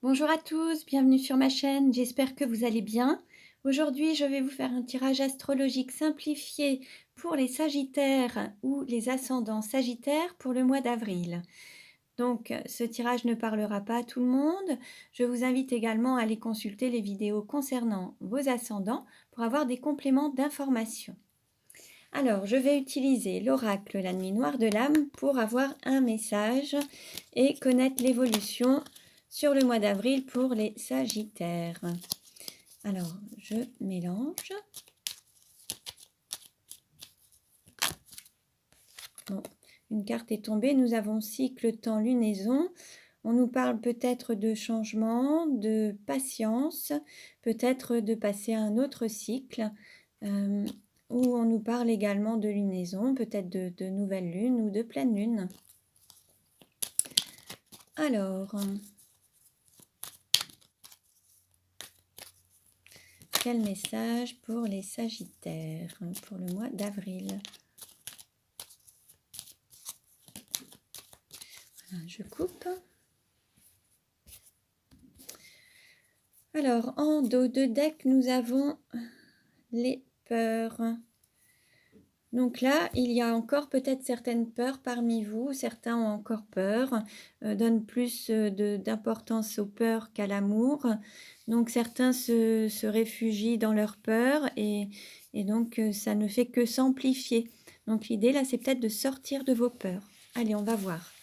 Bonjour à tous, bienvenue sur ma chaîne, j'espère que vous allez bien. Aujourd'hui, je vais vous faire un tirage astrologique simplifié pour les Sagittaires ou les ascendants Sagittaires pour le mois d'avril. Donc, ce tirage ne parlera pas à tout le monde. Je vous invite également à aller consulter les vidéos concernant vos ascendants pour avoir des compléments d'information. Alors, je vais utiliser l'oracle La Nuit Noire de l'âme pour avoir un message et connaître l'évolution sur le mois d'avril pour les Sagittaires. Alors, je mélange. Bon, une carte est tombée. Nous avons cycle, temps, lunaison. On nous parle peut-être de changement, de patience, peut-être de passer à un autre cycle. Où on nous parle également de lunaison, peut-être de nouvelle lune ou de pleine lune. Alors, quel message pour les Sagittaires pour le mois d'avril? Voilà, je coupe. Alors, en dos de deck, nous avons les peurs. Donc là, il y a encore peut-être certaines peurs parmi vous. Certains ont encore peur, donnent plus d'importance aux peurs qu'à l'amour. Donc certains se réfugient dans leurs peurs et donc ça ne fait que s'amplifier. Donc l'idée là, c'est peut-être de sortir de vos peurs. Allez, on va voir.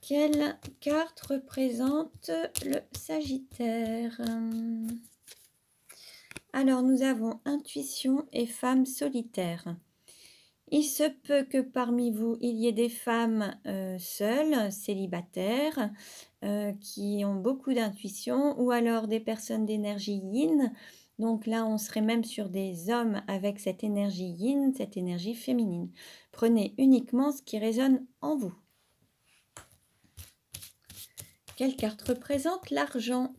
Quelle carte représente le Sagittaire? Alors, nous avons intuition et femme solitaire. Il se peut que parmi vous, il y ait des femmes seules, célibataires, qui ont beaucoup d'intuition, ou alors des personnes d'énergie yin. Donc là, on serait même sur des hommes avec cette énergie yin, cette énergie féminine. Prenez uniquement ce qui résonne en vous. Quelle carte représente l'argent?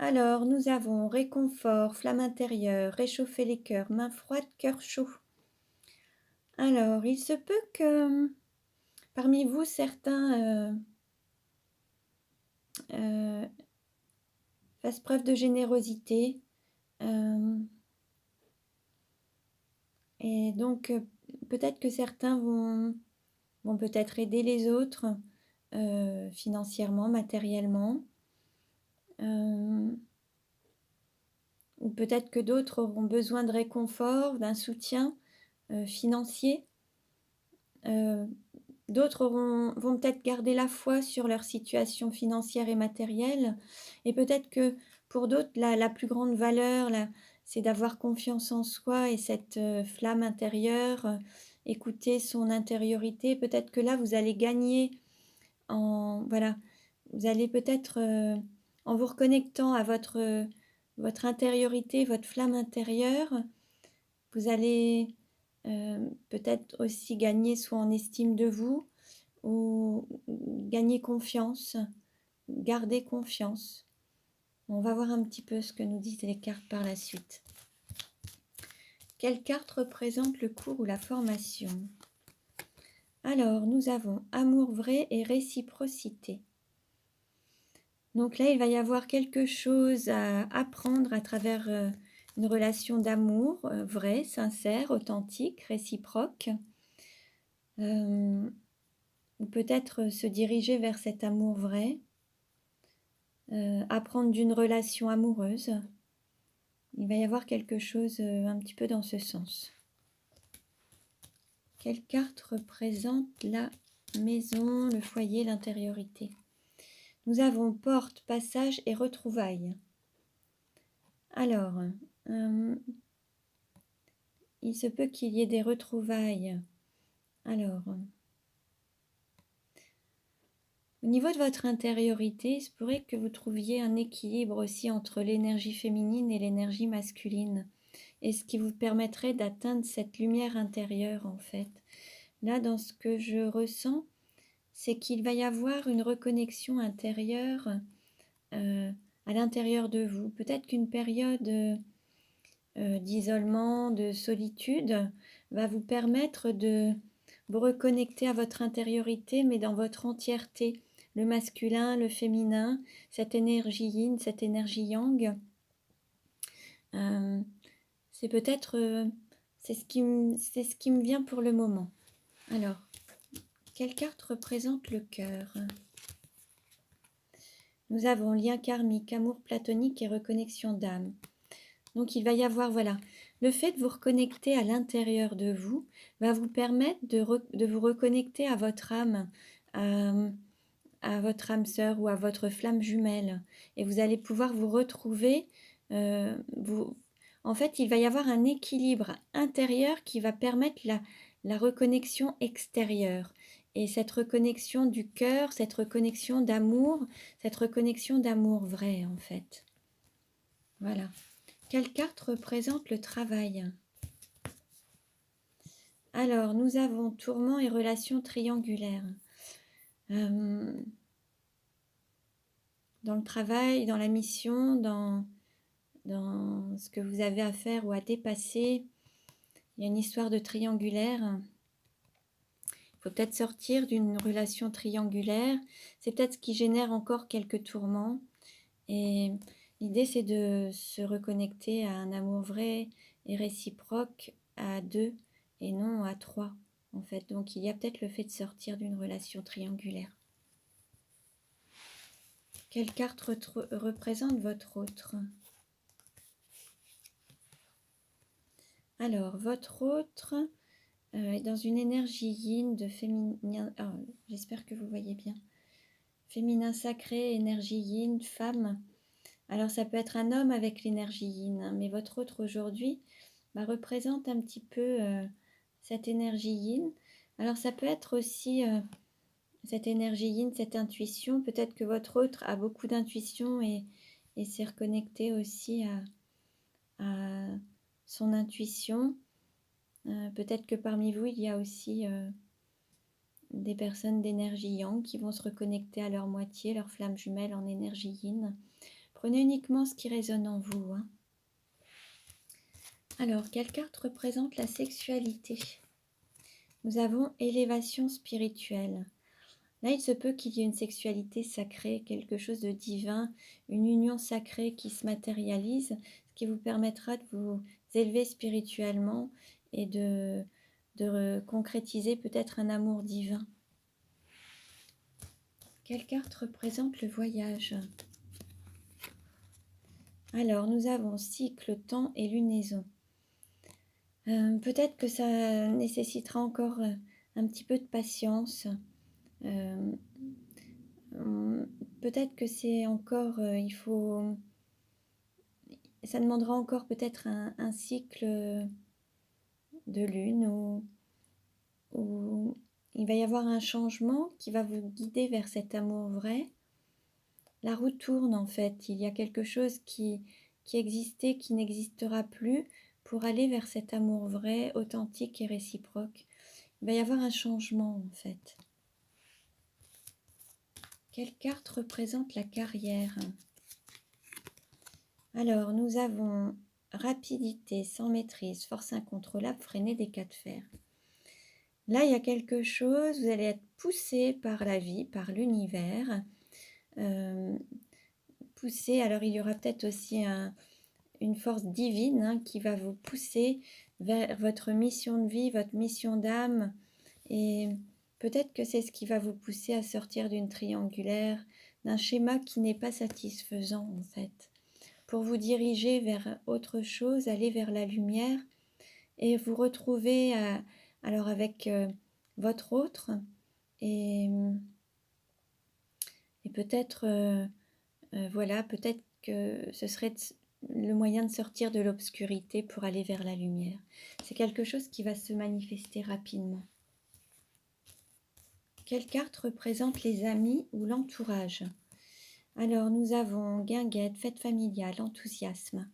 Alors, nous avons réconfort, flamme intérieure, réchauffer les cœurs, main froide, cœur chaud. Alors, il se peut que parmi vous, certains fassent preuve de générosité. Et donc, peut-être que certains vont peut-être aider les autres financièrement, matériellement. Ou peut-être que d'autres auront besoin de réconfort, d'un soutien financier. D'autres vont peut-être garder la foi sur leur situation financière et matérielle. Et peut-être que pour d'autres, la plus grande valeur, c'est d'avoir confiance en soi et cette flamme intérieure, écouter son intériorité. Peut-être que là, vous allez gagner voilà, vous allez peut-être, en vous reconnectant à votre intériorité, votre flamme intérieure, vous allez peut-être aussi gagner soit en estime de vous ou gagner confiance, garder confiance. On va voir un petit peu ce que nous disent les cartes par la suite. Quelle carte représente le cours ou la formation? Alors, nous avons amour vrai et réciprocité. Donc là, il va y avoir quelque chose à apprendre à travers une relation d'amour vraie, sincère, authentique, réciproque. Ou peut-être se diriger vers cet amour vrai. Apprendre d'une relation amoureuse. Il va y avoir quelque chose un petit peu dans ce sens. Quelle carte représente la maison, le foyer, l'intériorité? Nous avons porte, passage et retrouvailles. Alors, il se peut qu'il y ait des retrouvailles. Alors, au niveau de votre intériorité, il se pourrait que vous trouviez un équilibre aussi entre l'énergie féminine et l'énergie masculine. Et ce qui vous permettrait d'atteindre cette lumière intérieure, en fait. Là, dans ce que je ressens, c'est qu'il va y avoir une reconnexion intérieure à l'intérieur de vous. Peut-être qu'une période d'isolement, de solitude, va vous permettre de vous reconnecter à votre intériorité, mais dans votre entièreté, le masculin, le féminin, cette énergie yin, cette énergie yang. C'est peut-être, c'est ce qui me vient pour le moment. Alors, quelle carte représente le cœur? Nous avons lien karmique, amour platonique et reconnexion d'âme. Donc, il va y avoir, voilà, le fait de vous reconnecter à l'intérieur de vous va vous permettre de vous reconnecter à votre âme, à votre âme sœur ou à votre flamme jumelle. Et vous allez pouvoir vous retrouver. En fait, il va y avoir un équilibre intérieur qui va permettre la reconnexion extérieure. Et cette reconnexion du cœur, cette reconnexion d'amour vrai, en fait. Voilà. Quelle carte représente le travail? Alors, nous avons tourment et relations triangulaires. Dans le travail, dans la mission, dans ce que vous avez à faire ou à dépasser, il y a une histoire de triangulaire. Il faut peut-être sortir d'une relation triangulaire. C'est peut-être ce qui génère encore quelques tourments. Et l'idée, c'est de se reconnecter à un amour vrai et réciproque à deux et non à trois, en fait. Donc, il y a peut-être le fait de sortir d'une relation triangulaire. Quelle carte représente votre autre? Alors, votre autre est dans une énergie yin de féminin. Oh, j'espère que vous voyez bien. Féminin sacré, énergie yin, femme. Alors, ça peut être un homme avec l'énergie yin, hein, mais votre autre aujourd'hui représente un petit peu cette énergie yin. Alors, ça peut être aussi cette énergie yin, cette intuition. Peut-être que votre autre a beaucoup d'intuition et s'est reconnecté aussi à son intuition. Peut-être que parmi vous, il y a aussi des personnes d'énergie yang qui vont se reconnecter à leur moitié, leur flamme jumelle en énergie yin. Prenez uniquement ce qui résonne en vous. Hein. Alors, quelle carte représente la sexualité? Nous avons élévation spirituelle. Là, il se peut qu'il y ait une sexualité sacrée, quelque chose de divin, une union sacrée qui se matérialise, ce qui vous permettra de vous élever spirituellement et de concrétiser peut-être un amour divin. Quelle carte représente le voyage? Alors, nous avons cycle, temps et lunaison. Peut-être que ça nécessitera encore un petit peu de patience. Peut-être que c'est encore, ça demandera encore peut-être un cycle de lune où il va y avoir un changement qui va vous guider vers cet amour vrai. La roue tourne en fait, il y a quelque chose qui existait, qui n'existera plus pour aller vers cet amour vrai, authentique et réciproque. Il va y avoir un changement en fait. Quelle carte représente la carrière? Alors, nous avons rapidité, sans maîtrise, force incontrôlable, freiner des cas de fer. Là, il y a quelque chose, vous allez être poussé par la vie, par l'univers. Poussé, alors il y aura peut-être aussi une force divine qui va vous pousser vers votre mission de vie, votre mission d'âme. Et peut-être que c'est ce qui va vous pousser à sortir d'une triangulaire, d'un schéma qui n'est pas satisfaisant en fait. Pour vous diriger vers autre chose, aller vers la lumière et vous retrouver alors avec votre autre et peut-être voilà, peut-être que ce serait le moyen de sortir de l'obscurité pour aller vers la lumière. C'est quelque chose qui va se manifester rapidement. Quelle carte représente les amis ou l'entourage? Alors, nous avons guinguette, fête familiale, enthousiasme.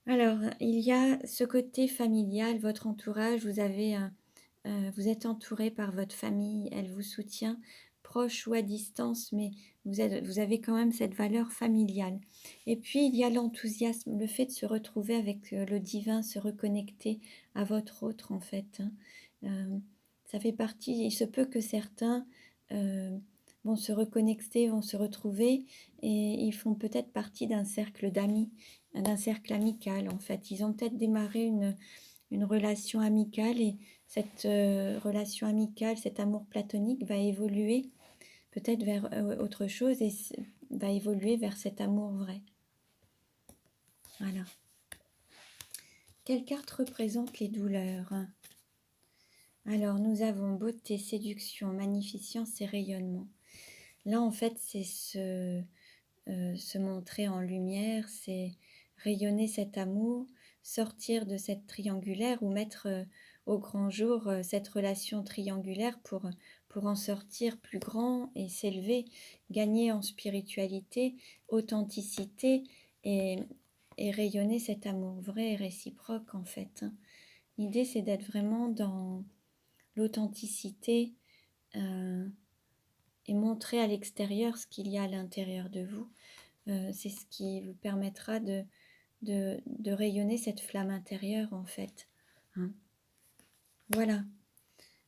Alors, il y a ce côté familial, votre entourage, vous êtes entouré par votre famille, elle vous soutient, proche ou à distance, mais vous avez quand même cette valeur familiale. Et puis, il y a l'enthousiasme, le fait de se retrouver avec le divin, se reconnecter à votre autre, en fait. Ça fait partie, il se peut que certains vont se reconnecter, vont se retrouver et ils font peut-être partie d'un cercle d'amis, d'un cercle amical en fait. Ils ont peut-être démarré une relation amicale et cette relation amicale, cet amour platonique va évoluer peut-être vers autre chose et va évoluer vers cet amour vrai. Voilà. Quelle carte représente les douleurs? Alors, nous avons beauté, séduction, magnificence et rayonnement. Là, en fait, c'est se montrer en lumière, c'est rayonner cet amour, sortir de cette triangulaire ou mettre au grand jour cette relation triangulaire pour en sortir plus grand et s'élever, gagner en spiritualité, authenticité et, et rayonner cet amour vrai et réciproque en fait. Hein. L'idée, c'est d'être vraiment dans l'authenticité et montrer à l'extérieur ce qu'il y a à l'intérieur de vous. C'est ce qui vous permettra de rayonner cette flamme intérieure en fait. Hein. Voilà.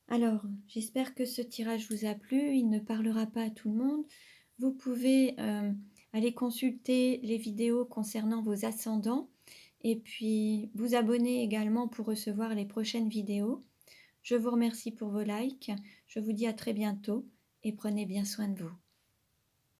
Alors, j'espère que ce tirage vous a plu. Il ne parlera pas à tout le monde. Vous pouvez aller consulter les vidéos concernant vos ascendants et puis vous abonner également pour recevoir les prochaines vidéos. Je vous remercie pour vos likes. Je vous dis à très bientôt et prenez bien soin de vous.